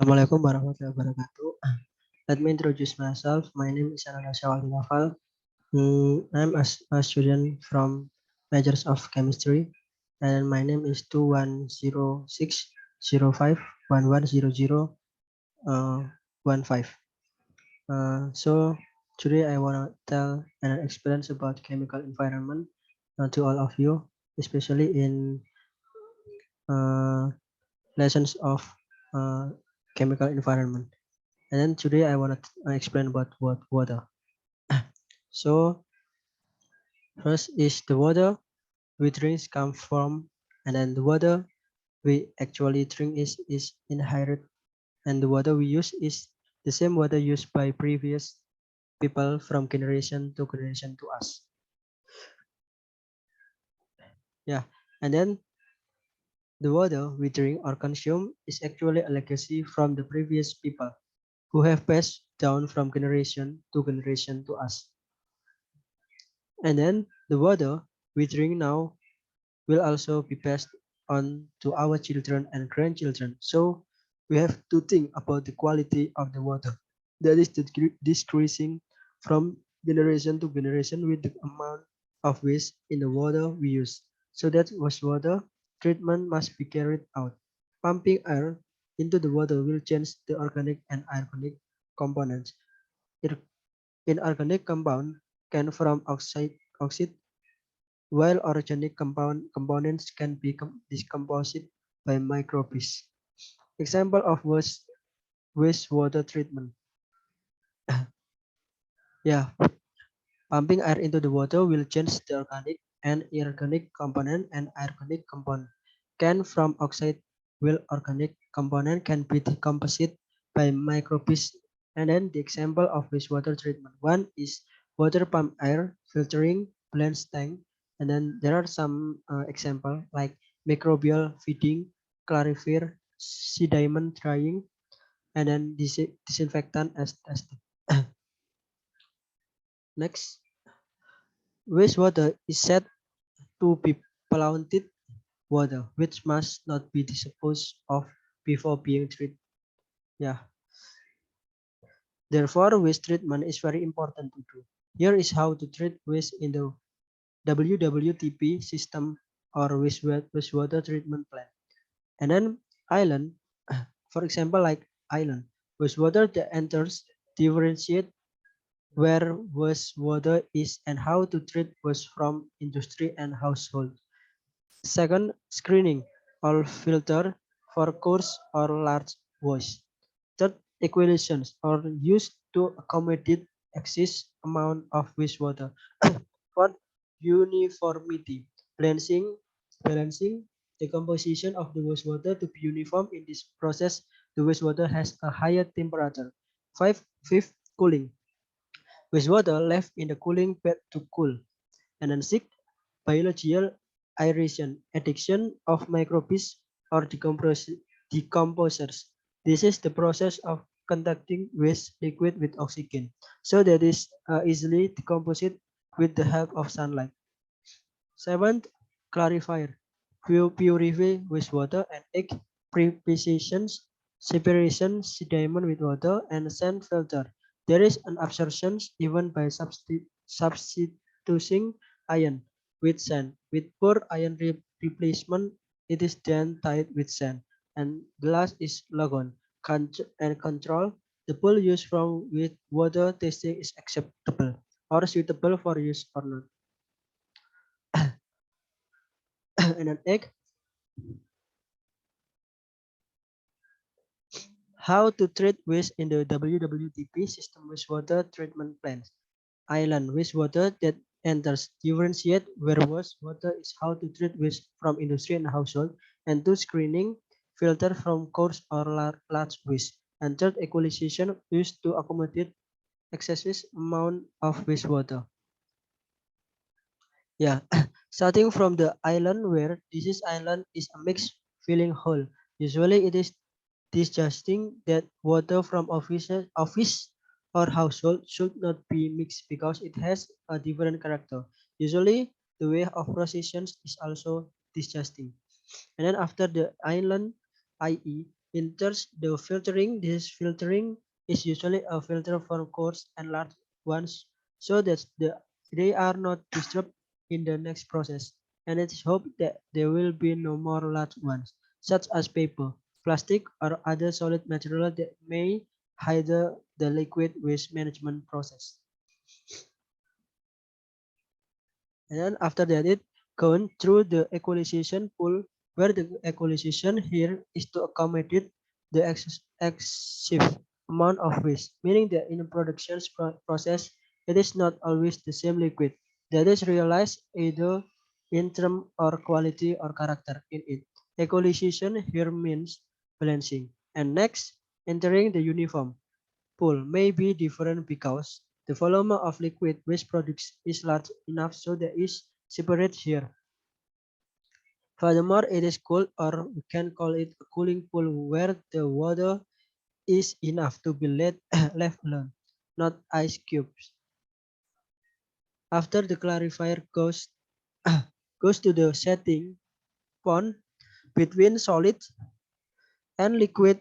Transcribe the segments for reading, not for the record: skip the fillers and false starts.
Assalamualaikum warahmatullahi wabarakatuh. Let me introduce myself. My name is Ananda Syawal Naval. I'm a student from Majors of Chemistry, and my name is 210605110015. So today I want to tell an experience about chemical environment to all of you, especially in uh, lessons of uh, chemical environment. And then today I want to explain about what water. So first is the water we drink come from, and then the water we actually drink is inherent, and the water we use is the same water used by previous people from generation to generation to us. Yeah, and then the water we drink or consume is actually a legacy from the previous people who have passed down from generation to us. And then the water we drink now will also be passed on to our children and grandchildren. So we have to think about the quality of the water that is decreasing from generation to generation with the amount of waste in the water we use. So that wastewater treatment must be carried out. Pumping air into the water will change the organic and inorganic components. Inorganic compound can form oxide while organic components can be decomposed by microbes. Example of wastewater treatment. Yeah, pumping air into the water will change the organic and inorganic component, and inorganic component can from oxide while organic component can be decomposed by microbes. And then the example of wastewater treatment. One is water pump air filtering blends tank. And then there are some example like microbial feeding, clarifier, sediment drying, and then disinfectant as tested. Next, wastewater is said to be polluted water, which must not be disposed of before being treated. Yeah, therefore, waste treatment is very important to do. Here is how to treat waste in the WWTP system or wastewater treatment plant. And then island, for example, like island, wastewater that enters differentiate where wastewater is and how to treat waste from industry and household. Second, screening or filter for coarse or large waste. Third, equalizations are used to accommodate excess amount of wastewater. Fourth, uniformity, balancing the composition of the wastewater to be uniform. In this process, the wastewater has a higher temperature. Fifth, cooling. Wastewater left in the cooling bed to cool. And then sixth, biological aeration, addiction of microbes or decomposers. This is the process of conducting waste liquid with oxygen, so that is easily decomposed with the help of sunlight. Seventh, clarifier, purify wastewater and egg precipitations, separation sediment with water and sand filter. There is an absorption even by substituting iron with sand. With poor iron replacement, it is then tied with sand. And the last is logon and control. The pool used from with water testing is acceptable or suitable for use or not. And an egg. How to treat waste in the WWTP system wastewater treatment plants. Island wastewater that enters differentiate where wastewater is how to treat waste from industry and household. And two, screening filter from coarse or large waste. And third, equalization used to accommodate excessive amount of wastewater. Yeah, starting from the island where this island is a mixed filling hole. Usually it is disgusting that water from office or household should not be mixed because it has a different character. Usually, the way of processions is also disgusting. And then after the island, i.e., In terms the filtering, this filtering is usually a filter for coarse and large ones so that they are not disturbed in the next process. And it is hoped that there will be no more large ones, such as paper, plastic, or other solid material that may hinder the liquid waste management process. And then after that, it gone through the equalization pool, where the equalization here is to accommodate the excessive amount of waste, meaning that in the production process, it is not always the same liquid that is realized either in term or quality or character in it. Equalization here means balancing. And next, entering the uniform pool may be different because the volume of liquid waste products is large enough so there is separate here. Furthermore, it is cool or we can call it a cooling pool where the water is enough to be left alone, not ice cubes. After the clarifier goes to the setting point between solid and liquid.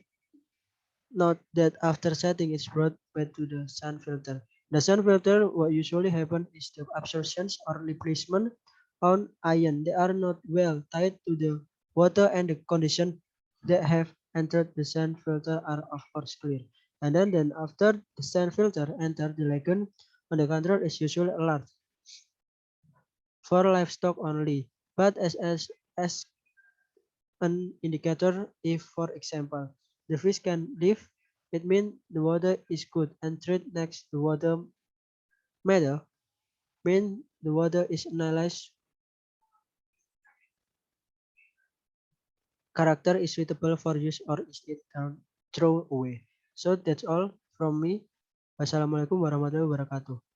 Note that after setting is brought back to the sun filter. The sun filter, what usually happens is the absorptions or replacement on ion. They are not well tied to the water and the condition that have entered the sun filter are of course clear. And then after the sun filter enter the lagoon, on the contrary is usually large for livestock only. But as an indicator if, for example, the fish can live, it means the water is good and treat next the water matter mean the water is analyzed character is suitable for use or is it thrown away. So that's all from me. Wassalamualaikum warahmatullahi wabarakatuh.